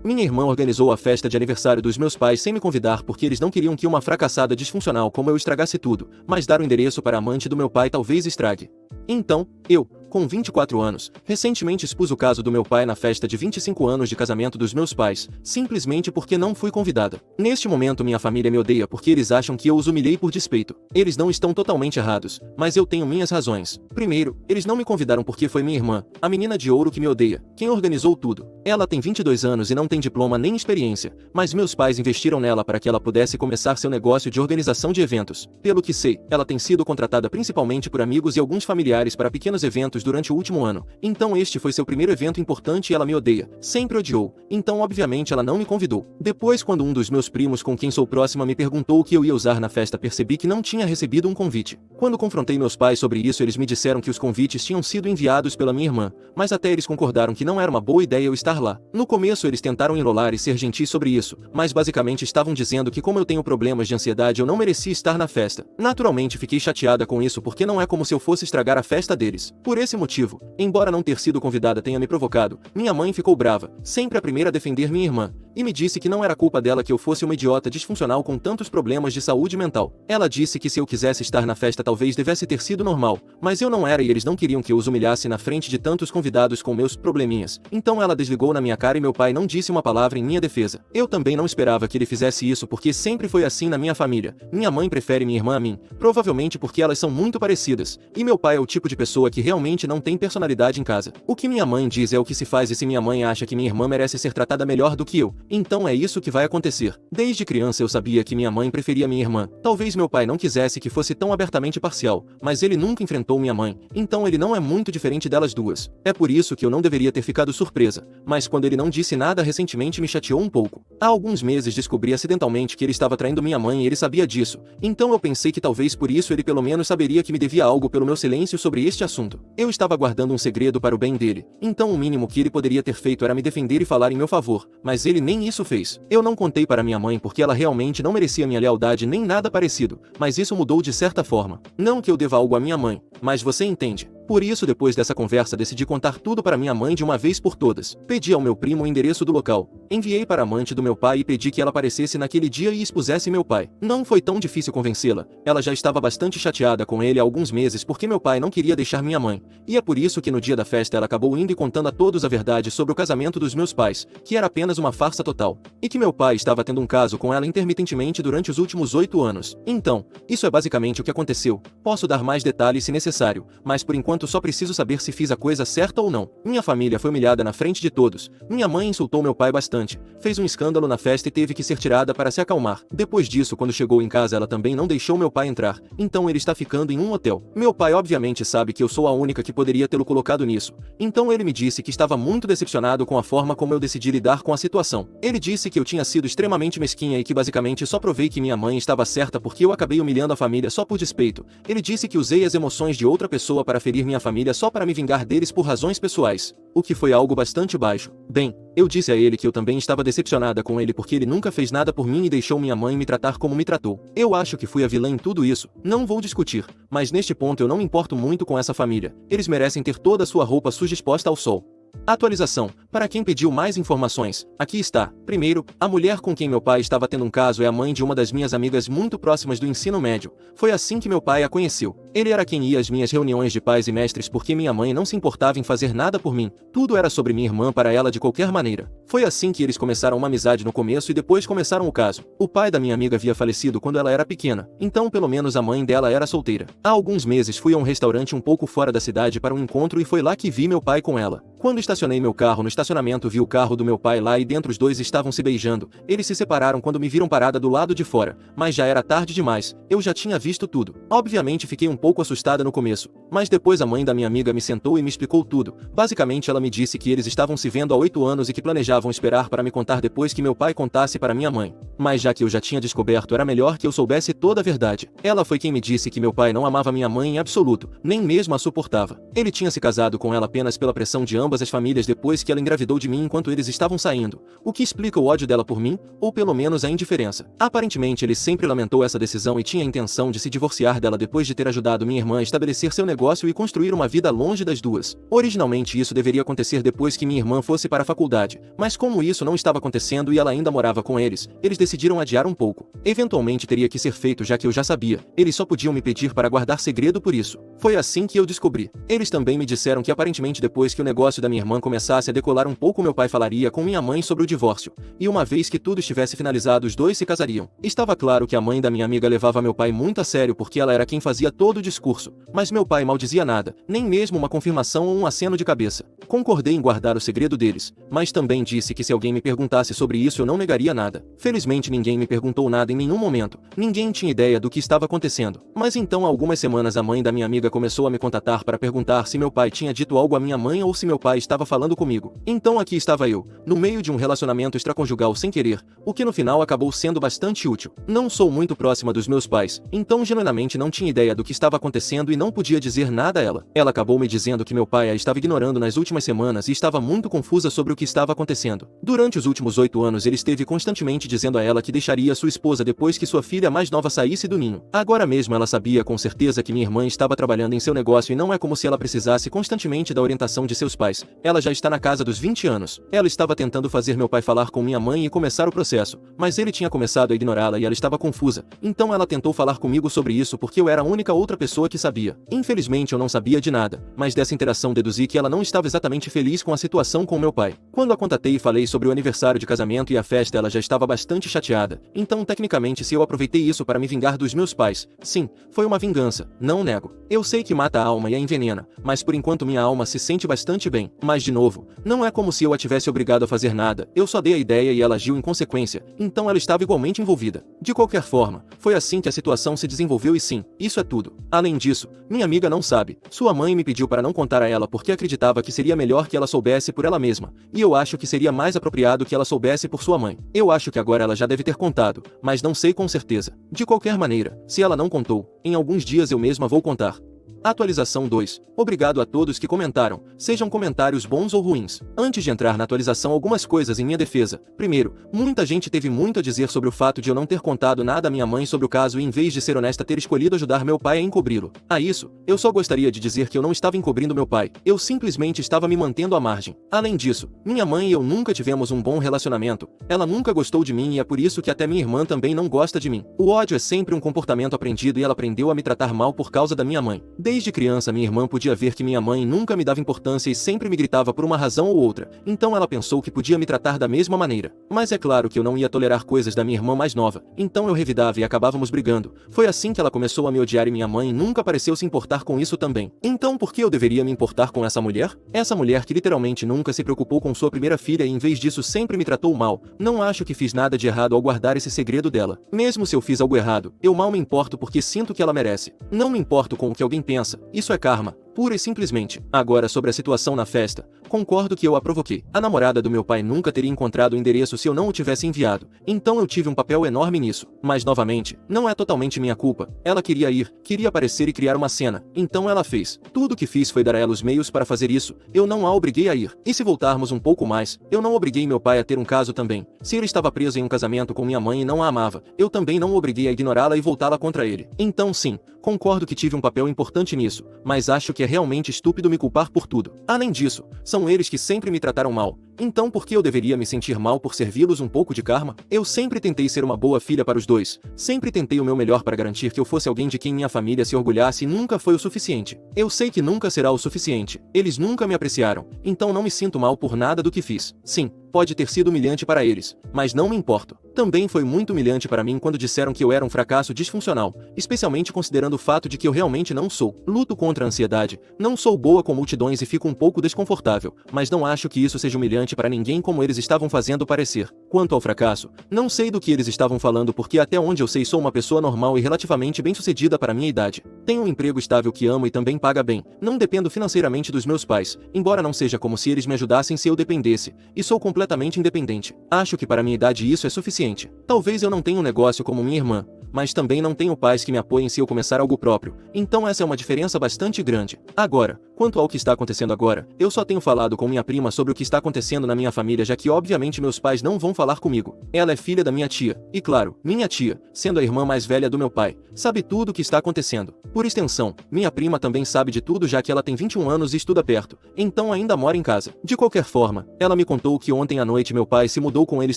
Minha irmã organizou a festa de aniversário dos meus pais sem me convidar porque eles não queriam que uma fracassada disfuncional como eu estragasse tudo, mas dar o endereço para a amante do meu pai talvez estrague. Então, eu, com 24 anos, recentemente expus o caso do meu pai na festa de 25 anos de casamento dos meus pais, simplesmente porque não fui convidada. Neste momento minha família me odeia porque eles acham que eu os humilhei por despeito. Eles não estão totalmente errados, mas eu tenho minhas razões. Primeiro, eles não me convidaram porque foi minha irmã, a menina de ouro que me odeia, quem organizou tudo. Ela tem 22 anos e não tem diploma nem experiência, mas meus pais investiram nela para que ela pudesse começar seu negócio de organização de eventos. Pelo que sei, ela tem sido contratada principalmente por amigos e alguns familiares para pequenos eventos durante o último ano. Então este foi seu primeiro evento importante e ela me odeia, sempre odiou, então obviamente ela não me convidou. Depois, quando um dos meus primos com quem sou próxima me perguntou o que eu ia usar na festa, percebi que não tinha recebido um convite. Quando confrontei meus pais sobre isso, eles me disseram que os convites tinham sido enviados pela minha irmã, mas até eles concordaram que não era uma boa ideia eu estar lá. No começo eles tentaram enrolar e ser gentis sobre isso, mas basicamente estavam dizendo que como eu tenho problemas de ansiedade eu não merecia estar na festa. Naturalmente fiquei chateada com isso porque não é como se eu fosse estragar a festa deles. Por esse motivo, embora não ter sido convidada tenha me provocado, minha mãe ficou brava, sempre a primeira a defender minha irmã, e me disse que não era culpa dela que eu fosse uma idiota disfuncional com tantos problemas de saúde mental. Ela disse que se eu quisesse estar na festa talvez devesse ter sido normal, mas eu não era e eles não queriam que eu os humilhasse na frente de tantos convidados com meus probleminhas. Então ela desligou na minha cara e meu pai não disse uma palavra em minha defesa. Eu também não esperava que ele fizesse isso porque sempre foi assim na minha família. Minha mãe prefere minha irmã a mim, provavelmente porque elas são muito parecidas, e meu pai é o tipo de pessoa que realmente não tem personalidade em casa. O que minha mãe diz é o que se faz e se minha mãe acha que minha irmã merece ser tratada melhor do que eu, então é isso que vai acontecer. Desde criança eu sabia que minha mãe preferia minha irmã. Talvez meu pai não quisesse que fosse tão abertamente parcial, mas ele nunca enfrentou minha mãe, então ele não é muito diferente delas duas. É por isso que eu não deveria ter ficado surpresa, mas quando ele não disse nada recentemente me chateou um pouco. Há alguns meses descobri acidentalmente que ele estava traindo minha mãe e ele sabia disso, então eu pensei que talvez por isso ele pelo menos saberia que me devia algo pelo meu silêncio sobre este assunto. Eu estava guardando um segredo para o bem dele, então o mínimo que ele poderia ter feito era me defender e falar em meu favor, mas ele nem isso fez. Eu não contei para minha mãe porque ela realmente não merecia minha lealdade nem nada parecido, mas isso mudou de certa forma. Não que eu deva algo à minha mãe, mas você entende. Por isso, depois dessa conversa, decidi contar tudo para minha mãe de uma vez por todas. Pedi ao meu primo o endereço do local. Enviei para a amante do meu pai e pedi que ela aparecesse naquele dia e expusesse meu pai. Não foi tão difícil convencê-la. Ela já estava bastante chateada com ele há alguns meses porque meu pai não queria deixar minha mãe. E é por isso que no dia da festa ela acabou indo e contando a todos a verdade sobre o casamento dos meus pais, que era apenas uma farsa total. E que meu pai estava tendo um caso com ela intermitentemente durante os últimos 8 anos. Então, isso é basicamente o que aconteceu. Posso dar mais detalhes se necessário, mas por enquanto só preciso saber se fiz a coisa certa ou não. Minha família foi humilhada na frente de todos. Minha mãe insultou meu pai bastante. Fez um escândalo na festa e teve que ser tirada para se acalmar. Depois disso, quando chegou em casa, ela também não deixou meu pai entrar. Então ele está ficando em um hotel. Meu pai obviamente sabe que eu sou a única que poderia tê-lo colocado nisso. Então ele me disse que estava muito decepcionado com a forma como eu decidi lidar com a situação. Ele disse que eu tinha sido extremamente mesquinha e que basicamente só provei que minha mãe estava certa porque eu acabei humilhando a família só por despeito. Ele disse que usei as emoções de outra pessoa para ferir minha família só para me vingar deles por razões pessoais, o que foi algo bastante baixo. Bem, eu disse a ele que eu também estava decepcionada com ele porque ele nunca fez nada por mim e deixou minha mãe me tratar como me tratou. Eu acho que fui a vilã em tudo isso, não vou discutir, mas neste ponto eu não me importo muito com essa família. Eles merecem ter toda a sua roupa suja exposta ao sol. Atualização. Para quem pediu mais informações, aqui está. Primeiro, a mulher com quem meu pai estava tendo um caso é a mãe de uma das minhas amigas muito próximas do ensino médio. Foi assim que meu pai a conheceu. Ele era quem ia às minhas reuniões de pais e mestres porque minha mãe não se importava em fazer nada por mim. Tudo era sobre minha irmã para ela de qualquer maneira. Foi assim que eles começaram uma amizade no começo e depois começaram o caso. O pai da minha amiga havia falecido quando ela era pequena, então pelo menos a mãe dela era solteira. Há alguns meses fui a um restaurante um pouco fora da cidade para um encontro e foi lá que vi meu pai com ela. Quando estacionei meu carro no estacionamento, vi o carro do meu pai lá e dentro os dois estavam se beijando. Eles se separaram quando me viram parada do lado de fora, mas já era tarde demais, eu já tinha visto tudo. Obviamente fiquei um pouco assustada no começo, mas depois a mãe da minha amiga me sentou e me explicou tudo. Basicamente ela me disse que eles estavam se vendo há 8 anos e que planejavam esperar para me contar depois que meu pai contasse para minha mãe. mas já que eu já tinha descoberto, era melhor que eu soubesse toda a verdade. Ela foi quem me disse que meu pai não amava minha mãe em absoluto, nem mesmo a suportava. Ele tinha se casado com ela apenas pela pressão de ambas as famílias depois que ela engravidou de mim enquanto eles estavam saindo, o que explica o ódio dela por mim, ou pelo menos a indiferença. Aparentemente ele sempre lamentou essa decisão e tinha a intenção de se divorciar dela depois de ter ajudado minha irmã a estabelecer seu negócio e construir uma vida longe das duas. Originalmente isso deveria acontecer depois que minha irmã fosse para a faculdade, mas como isso não estava acontecendo e ela ainda morava com eles decidiram adiar um pouco. Eventualmente teria que ser feito já que eu já sabia, eles só podiam me pedir para guardar segredo por isso. Foi assim que eu descobri. Eles também me disseram que aparentemente depois que o negócio da minha irmã começasse a decolar um pouco meu pai falaria com minha mãe sobre o divórcio, e uma vez que tudo estivesse finalizado os dois se casariam. Estava claro que a mãe da minha amiga levava meu pai muito a sério porque ela era quem fazia todo o discurso, mas meu pai mal dizia nada, nem mesmo uma confirmação ou um aceno de cabeça. Concordei em guardar o segredo deles, mas também disse que se alguém me perguntasse sobre isso eu não negaria nada. Felizmente ninguém me perguntou nada em nenhum momento, ninguém tinha ideia do que estava acontecendo. Mas então há algumas semanas a mãe da minha amiga começou a me contatar para perguntar se meu pai tinha dito algo à minha mãe ou se meu pai estava falando comigo. Então aqui estava eu, no meio de um relacionamento extraconjugal sem querer, o que no final acabou sendo bastante útil. Não sou muito próxima dos meus pais, então genuinamente não tinha ideia do que estava acontecendo e não podia dizer nada a ela. Ela acabou me dizendo que meu pai a estava ignorando nas últimas semanas e estava muito confusa sobre o que estava acontecendo. Durante os últimos 8 anos ele esteve constantemente dizendo a ela que deixaria sua esposa depois que sua filha mais nova saísse do ninho. Agora mesmo ela sabia com certeza que minha irmã estava trabalhando em seu negócio e não é como se ela precisasse constantemente da orientação de seus pais. Ela já está na casa dos 20 anos. Ela estava tentando fazer meu pai falar com minha mãe e começar o processo, mas ele tinha começado a ignorá-la e ela estava confusa. Então ela tentou falar comigo sobre isso porque eu era a única outra pessoa que sabia. Infelizmente eu não sabia de nada, mas dessa interação deduzi que ela não estava exatamente feliz com a situação com meu pai. Quando a contatei e falei sobre o aniversário de casamento e a festa, ela já estava bastante chateada. Então tecnicamente se eu aproveitei isso para me vingar dos meus pais, sim, foi uma vingança, não nego. Eu sei que mata a alma e a envenena, mas por enquanto minha alma se sente bastante bem. Mas de novo, não é como se eu a tivesse obrigado a fazer nada, eu só dei a ideia e ela agiu em consequência, então ela estava igualmente envolvida. De qualquer forma, foi assim que a situação se desenvolveu e sim, isso é tudo. Além disso, minha amiga não sabe. Sua mãe me pediu para não contar a ela porque acreditava que seria melhor que ela soubesse por ela mesma, e eu acho que seria mais apropriado que ela soubesse por sua mãe. Eu acho que agora ela já deve ter contado, mas não sei com certeza. De qualquer maneira, se ela não contou, em alguns dias eu mesma vou contar. Atualização 2. Obrigado a todos que comentaram, sejam comentários bons ou ruins. Antes de entrar na atualização, algumas coisas em minha defesa. Primeiro, muita gente teve muito a dizer sobre o fato de eu não ter contado nada à minha mãe sobre o caso e em vez de ser honesta ter escolhido ajudar meu pai a encobri-lo. A isso, eu só gostaria de dizer que eu não estava encobrindo meu pai, eu simplesmente estava me mantendo à margem. Além disso, minha mãe e eu nunca tivemos um bom relacionamento, ela nunca gostou de mim e é por isso que até minha irmã também não gosta de mim. O ódio é sempre um comportamento aprendido e ela aprendeu a me tratar mal por causa da minha mãe. Desde criança minha irmã podia ver que minha mãe nunca me dava importância e sempre me gritava por uma razão ou outra, então ela pensou que podia me tratar da mesma maneira. Mas é claro que eu não ia tolerar coisas da minha irmã mais nova, então eu revidava e acabávamos brigando. Foi assim que ela começou a me odiar e minha mãe nunca pareceu se importar com isso também. Então por que eu deveria me importar com essa mulher? Essa mulher que literalmente nunca se preocupou com sua primeira filha e em vez disso sempre me tratou mal. Não acho que fiz nada de errado ao guardar esse segredo dela. Mesmo se eu fiz algo errado, eu mal me importo porque sinto que ela merece. Não me importo com o que alguém pensa. Isso é karma, pura e simplesmente. Agora sobre a situação na festa, concordo que eu a provoquei. A namorada do meu pai nunca teria encontrado o endereço se eu não o tivesse enviado, então eu tive um papel enorme nisso. Mas novamente, não é totalmente minha culpa. Ela queria ir, queria aparecer e criar uma cena, então ela fez. Tudo o que fiz foi dar a ela os meios para fazer isso, eu não a obriguei a ir. E se voltarmos um pouco mais, eu não obriguei meu pai a ter um caso também. Se ele estava preso em um casamento com minha mãe e não a amava, eu também não o obriguei a ignorá-la e voltá-la contra ele. Então sim, concordo que tive um papel importante nisso, mas acho que é realmente estúpido me culpar por tudo. Além disso, são eles que sempre me trataram mal. Então por que eu deveria me sentir mal por servi-los um pouco de karma? Eu sempre tentei ser uma boa filha para os dois. Sempre tentei o meu melhor para garantir que eu fosse alguém de quem minha família se orgulhasse e nunca foi o suficiente. Eu sei que nunca será o suficiente. Eles nunca me apreciaram, então não me sinto mal por nada do que fiz. Sim, pode ter sido humilhante para eles, mas não me importo. Também foi muito humilhante para mim quando disseram que eu era um fracasso disfuncional, especialmente considerando o fato de que eu realmente não sou. Luto contra a ansiedade, não sou boa com multidões e fico um pouco desconfortável, mas não acho que isso seja humilhante para ninguém como eles estavam fazendo parecer. Quanto ao fracasso, não sei do que eles estavam falando porque até onde eu sei sou uma pessoa normal e relativamente bem-sucedida para minha idade. Tenho um emprego estável que amo e também paga bem. Não dependo financeiramente dos meus pais, embora não seja como se eles me ajudassem se eu dependesse, e sou completamente independente. Acho que para minha idade isso é suficiente. Talvez eu não tenha um negócio como minha irmã, mas também não tenho pais que me apoiem se eu começar algo próprio, então essa é uma diferença bastante grande. Agora, quanto ao que está acontecendo agora, eu só tenho falado com minha prima sobre o que está acontecendo na minha família, já que obviamente meus pais não vão falar comigo. Ela é filha da minha tia, e claro, minha tia, sendo a irmã mais velha do meu pai, sabe tudo o que está acontecendo. Por extensão, minha prima também sabe de tudo já que ela tem 21 anos e estuda perto, então ainda mora em casa. De qualquer forma, ela me contou que ontem à noite meu pai se mudou com eles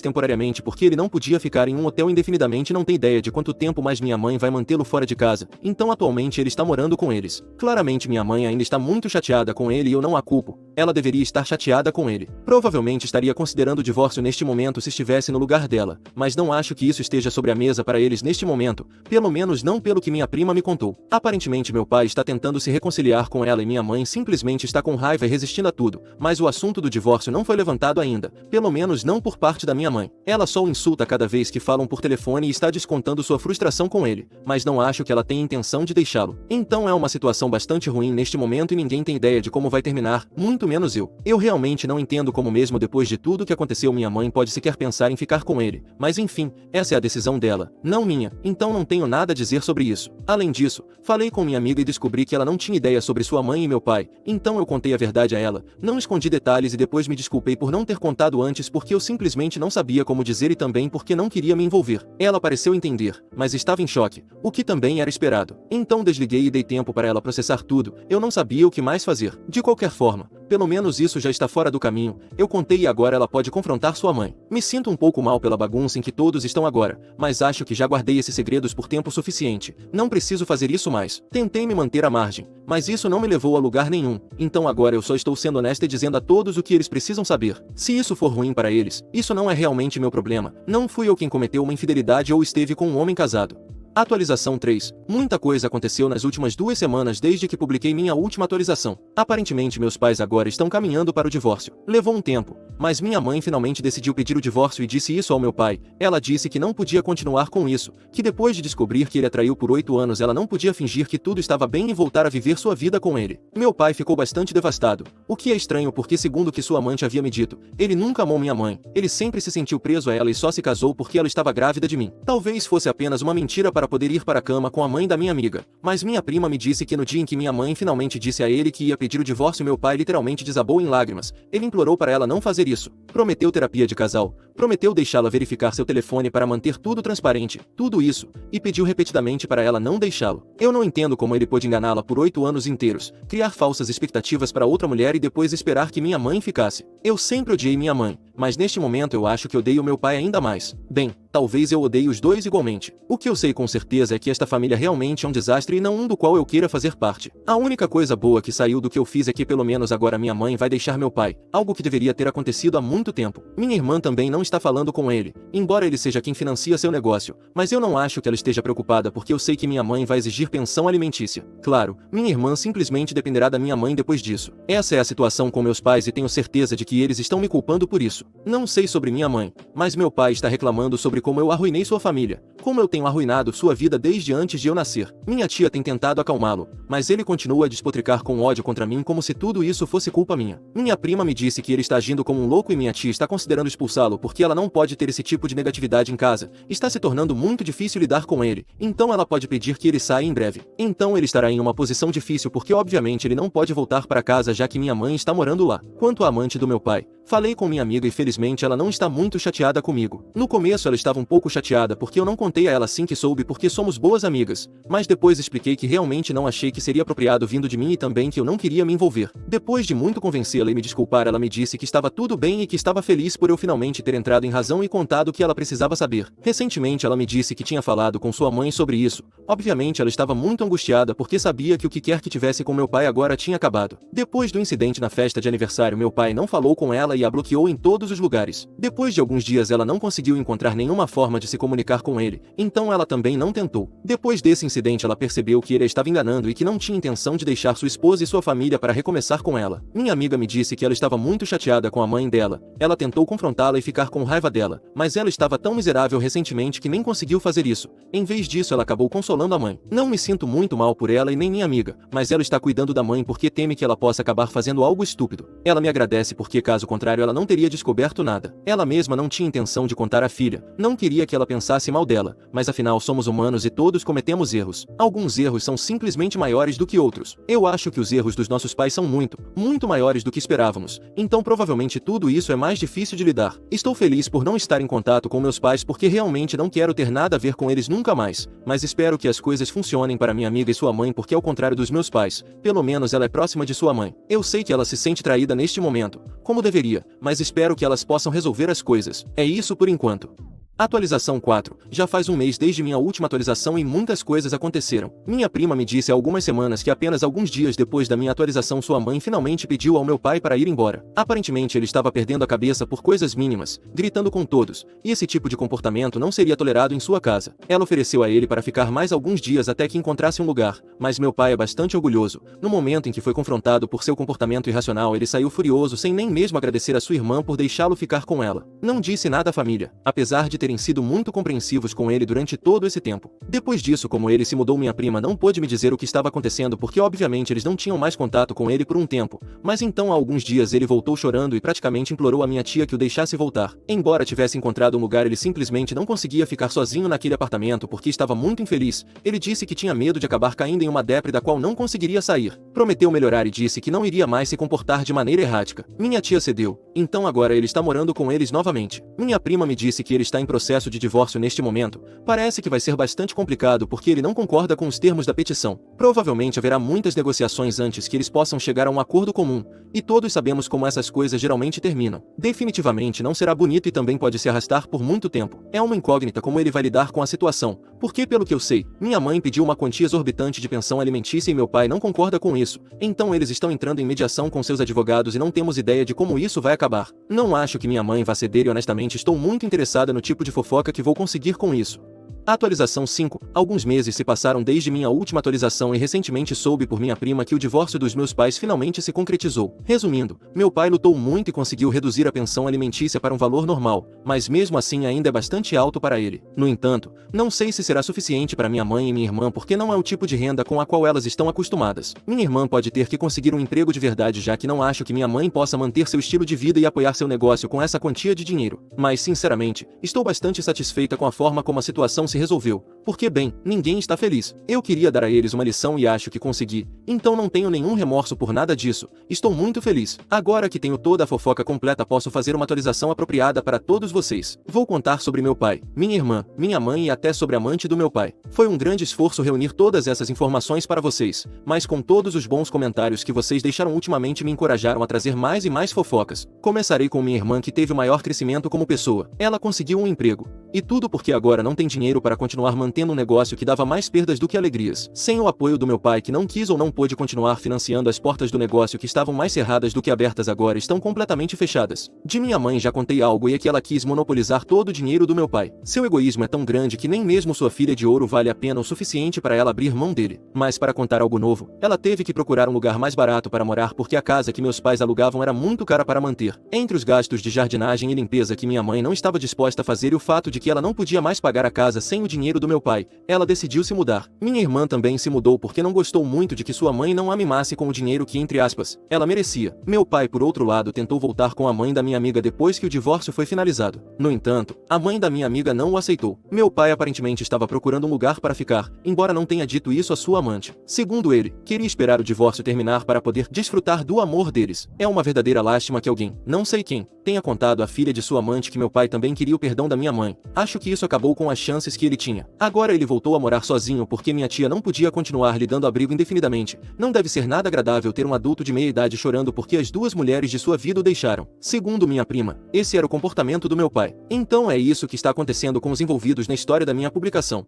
temporariamente porque ele não podia ficar em um hotel indefinidamente e não tem ideia de quanto tempo mais minha mãe vai mantê-lo fora de casa, então atualmente ele está morando com eles. Claramente minha mãe ainda está muito chateada com ele e eu não a culpo. Ela deveria estar chateada com ele. Provavelmente estaria considerando o divórcio neste momento se estivesse no lugar dela, mas não acho que isso esteja sobre a mesa para eles neste momento, pelo menos não pelo que minha prima me contou. Aparentemente meu pai está tentando se reconciliar com ela e minha mãe simplesmente está com raiva e resistindo a tudo, mas o assunto do divórcio não foi levantado ainda, pelo menos não por parte da minha mãe. Ela só o insulta cada vez que falam por telefone e está descontando sua frustração com ele, mas não acho que ela tenha intenção de deixá-lo. Então é uma situação bastante ruim neste momento e ninguém tem ideia de como vai terminar, muito menos eu. Eu realmente não entendo como mesmo depois de tudo que aconteceu minha mãe pode sequer pensar em ficar com ele, mas enfim, essa é a decisão dela, não minha, então não tenho nada a dizer sobre isso. Além disso, falei com minha amiga e descobri que ela não tinha ideia sobre sua mãe e meu pai, então eu contei a verdade a ela, não escondi detalhes e depois me desculpei por não ter contado antes porque eu simplesmente não sabia como dizer e também porque não queria me envolver. Ela pareceu entender, mas estava em choque, o que também era esperado. Então desliguei e dei tempo para ela processar tudo, eu não sabia o que mais fazer. De qualquer forma, pelo menos isso já está fora do caminho, eu contei e agora ela pode confrontar sua mãe. Me sinto um pouco mal pela bagunça em que todos estão agora, mas acho que já guardei esses segredos por tempo suficiente, não preciso fazer isso mais. Tentei me manter à margem, mas isso não me levou a lugar nenhum, então agora eu só estou sendo honesta e dizendo a todos o que eles precisam saber. Se isso for ruim para eles, isso não é realmente meu problema, não fui eu quem cometeu uma infidelidade ou esteve com um homem casado. Atualização 3. Muita coisa aconteceu nas últimas 2 semanas desde que publiquei minha última atualização. Aparentemente meus pais agora estão caminhando para o divórcio. Levou um tempo, mas minha mãe finalmente decidiu pedir o divórcio e disse isso ao meu pai. Ela disse que não podia continuar com isso, que depois de descobrir que ele a traiu por 8 anos ela não podia fingir que tudo estava bem e voltar a viver sua vida com ele. Meu pai ficou bastante devastado, o que é estranho porque segundo o que sua amante havia me dito, ele nunca amou minha mãe, ele sempre se sentiu preso a ela e só se casou porque ela estava grávida de mim. Talvez fosse apenas uma mentira para poder ir para a cama com a mãe da minha amiga, mas minha prima me disse que no dia em que minha mãe finalmente disse a ele que ia pedir o divórcio meu pai literalmente desabou em lágrimas. Ele implorou para ela não fazer isso, prometeu terapia de casal, prometeu deixá-la verificar seu telefone para manter tudo transparente, tudo isso, e pediu repetidamente para ela não deixá-lo. Eu não entendo como ele pôde enganá-la por 8 anos inteiros, criar falsas expectativas para outra mulher e depois esperar que minha mãe ficasse. Eu sempre odiei minha mãe, mas neste momento eu acho que odeio meu pai ainda mais. Bem, talvez eu odeie os dois igualmente. O que eu sei com certeza é que esta família realmente é um desastre e não um do qual eu queira fazer parte. A única coisa boa que saiu do que eu fiz é que pelo menos agora minha mãe vai deixar meu pai, algo que deveria ter acontecido há muito tempo. Minha irmã também não está falando com ele, embora ele seja quem financia seu negócio, mas eu não acho que ela esteja preocupada porque eu sei que minha mãe vai exigir pensão alimentícia. Claro, minha irmã simplesmente dependerá da minha mãe depois disso. Essa é a situação com meus pais e tenho certeza de que eles estão me culpando por isso. Não sei sobre minha mãe, mas meu pai está reclamando sobre como eu arruinei sua família, como eu tenho arruinado sua vida desde antes de eu nascer. Minha tia tem tentado acalmá-lo, mas ele continua a despotricar com ódio contra mim como se tudo isso fosse culpa minha. Minha prima me disse que ele está agindo como um louco e minha tia está considerando expulsá-lo porque ela não pode ter esse tipo de negatividade em casa. Está se tornando muito difícil lidar com ele, então ela pode pedir que ele saia em breve. Então ele estará em uma posição difícil porque obviamente ele não pode voltar para casa já que minha mãe está morando lá. Quanto à amante do meu pai, falei com minha amiga e felizmente ela não está muito chateada comigo. No começo ela estava um pouco chateada porque eu não contei a ela assim que soube porque somos boas amigas, mas depois expliquei que realmente não achei que seria apropriado vindo de mim e também que eu não queria me envolver. Depois de muito convencê-la e me desculpar, ela me disse que estava tudo bem e que estava feliz por eu finalmente ter entrado em razão e contado o que ela precisava saber. Recentemente ela me disse que tinha falado com sua mãe sobre isso. Obviamente ela estava muito angustiada porque sabia que o que quer que tivesse com meu pai agora tinha acabado. Depois do incidente na festa de aniversário, meu pai não falou com ela e a bloqueou em todos todos os lugares. Depois de alguns dias ela não conseguiu encontrar nenhuma forma de se comunicar com ele, então ela também não tentou. Depois desse incidente ela percebeu que ele a estava enganando e que não tinha intenção de deixar sua esposa e sua família para recomeçar com ela. Minha amiga me disse que ela estava muito chateada com a mãe dela. Ela tentou confrontá-la e ficar com raiva dela, mas ela estava tão miserável recentemente que nem conseguiu fazer isso. Em vez disso ela acabou consolando a mãe. Não me sinto muito mal por ela e nem minha amiga, mas ela está cuidando da mãe porque teme que ela possa acabar fazendo algo estúpido. Ela me agradece porque caso contrário ela não teria descoberto nada. Ela mesma não tinha intenção de contar à filha, não queria que ela pensasse mal dela, mas afinal somos humanos e todos cometemos erros. Alguns erros são simplesmente maiores do que outros. Eu acho que os erros dos nossos pais são muito maiores do que esperávamos, então provavelmente tudo isso é mais difícil de lidar. Estou feliz por não estar em contato com meus pais porque realmente não quero ter nada a ver com eles nunca mais, mas espero que as coisas funcionem para minha amiga e sua mãe porque ao contrário dos meus pais, pelo menos ela é próxima de sua mãe. Eu sei que ela se sente traída neste momento, como deveria, mas espero que elas possam resolver as coisas. É isso por enquanto. Atualização 4. Já faz um mês desde minha última atualização e muitas coisas aconteceram. Minha prima me disse há algumas semanas que apenas alguns dias depois da minha atualização sua mãe finalmente pediu ao meu pai para ir embora. Aparentemente ele estava perdendo a cabeça por coisas mínimas, gritando com todos, e esse tipo de comportamento não seria tolerado em sua casa. Ela ofereceu a ele para ficar mais alguns dias até que encontrasse um lugar, mas meu pai é bastante orgulhoso. No momento em que foi confrontado por seu comportamento irracional ele saiu furioso sem nem mesmo agradecer a sua irmã por deixá-lo ficar com ela. Não disse nada à família, apesar de terem sido muito compreensivos com ele durante todo esse tempo. Depois disso, como ele se mudou, minha prima não pôde me dizer o que estava acontecendo porque obviamente eles não tinham mais contato com ele por um tempo, mas então há alguns dias ele voltou chorando e praticamente implorou à minha tia que o deixasse voltar. Embora tivesse encontrado um lugar ele simplesmente não conseguia ficar sozinho naquele apartamento porque estava muito infeliz. Ele disse que tinha medo de acabar caindo em uma depre da qual não conseguiria sair. Prometeu melhorar e disse que não iria mais se comportar de maneira errática. Minha tia cedeu, então agora ele está morando com eles novamente. Minha prima me disse que ele está em processo de divórcio neste momento. Parece que vai ser bastante complicado porque ele não concorda com os termos da petição. Provavelmente haverá muitas negociações antes que eles possam chegar a um acordo comum, e todos sabemos como essas coisas geralmente terminam. Definitivamente não será bonito e também pode se arrastar por muito tempo. É uma incógnita como ele vai lidar com a situação, porque pelo que eu sei, minha mãe pediu uma quantia exorbitante de pensão alimentícia e meu pai não concorda com isso. Então eles estão entrando em mediação com seus advogados e não temos ideia de como isso vai acabar. Não acho que minha mãe vá ceder e honestamente estou muito interessada no tipo de fofoca que vou conseguir com isso. Atualização 5. Alguns meses se passaram desde minha última atualização e recentemente soube por minha prima que o divórcio dos meus pais finalmente se concretizou. Resumindo, meu pai lutou muito e conseguiu reduzir a pensão alimentícia para um valor normal, mas mesmo assim ainda é bastante alto para ele. No entanto, não sei se será suficiente para minha mãe e minha irmã porque não é o tipo de renda com a qual elas estão acostumadas. Minha irmã pode ter que conseguir um emprego de verdade já que não acho que minha mãe possa manter seu estilo de vida e apoiar seu negócio com essa quantia de dinheiro. Mas sinceramente, estou bastante satisfeita com a forma como a situação se resolveu, porque bem, ninguém está feliz. Eu queria dar a eles uma lição e acho que consegui, então não tenho nenhum remorso por nada disso. Estou muito feliz. Agora que tenho toda a fofoca completa posso fazer uma atualização apropriada para todos vocês. Vou contar sobre meu pai, minha irmã, minha mãe e até sobre a amante do meu pai. Foi um grande esforço reunir todas essas informações para vocês, mas com todos os bons comentários que vocês deixaram ultimamente me encorajaram a trazer mais e mais fofocas. Começarei com minha irmã que teve o maior crescimento como pessoa. Ela conseguiu um emprego. E tudo porque agora não tem dinheiro para continuar mantendo um negócio que dava mais perdas do que alegrias. Sem o apoio do meu pai que não quis ou não pôde continuar financiando, as portas do negócio que estavam mais cerradas do que abertas agora estão completamente fechadas. De minha mãe já contei algo e é que ela quis monopolizar todo o dinheiro do meu pai. Seu egoísmo é tão grande que nem mesmo sua filha de ouro vale a pena o suficiente para ela abrir mão dele. Mas para contar algo novo, ela teve que procurar um lugar mais barato para morar porque a casa que meus pais alugavam era muito cara para manter. Entre os gastos de jardinagem e limpeza que minha mãe não estava disposta a fazer e o fato de que ela não podia mais pagar a casa sem o dinheiro do meu pai, ela decidiu se mudar. Minha irmã também se mudou porque não gostou muito de que sua mãe não a mimasse com o dinheiro que, entre aspas, ela merecia. Meu pai, por outro lado, tentou voltar com a mãe da minha amiga depois que o divórcio foi finalizado. No entanto, a mãe da minha amiga não o aceitou. Meu pai aparentemente estava procurando um lugar para ficar, embora não tenha dito isso à sua amante. Segundo ele, queria esperar o divórcio terminar para poder desfrutar do amor deles. É uma verdadeira lástima que alguém, não sei quem, tenha contado à filha de sua amante que meu pai também queria o perdão da minha mãe. Acho que isso acabou com as chances que ele tinha. Agora ele voltou a morar sozinho porque minha tia não podia continuar lhe dando abrigo indefinidamente. Não deve ser nada agradável ter um adulto de meia idade chorando porque as duas mulheres de sua vida o deixaram. Segundo minha prima, esse era o comportamento do meu pai. Então é isso que está acontecendo com os envolvidos na história da minha publicação.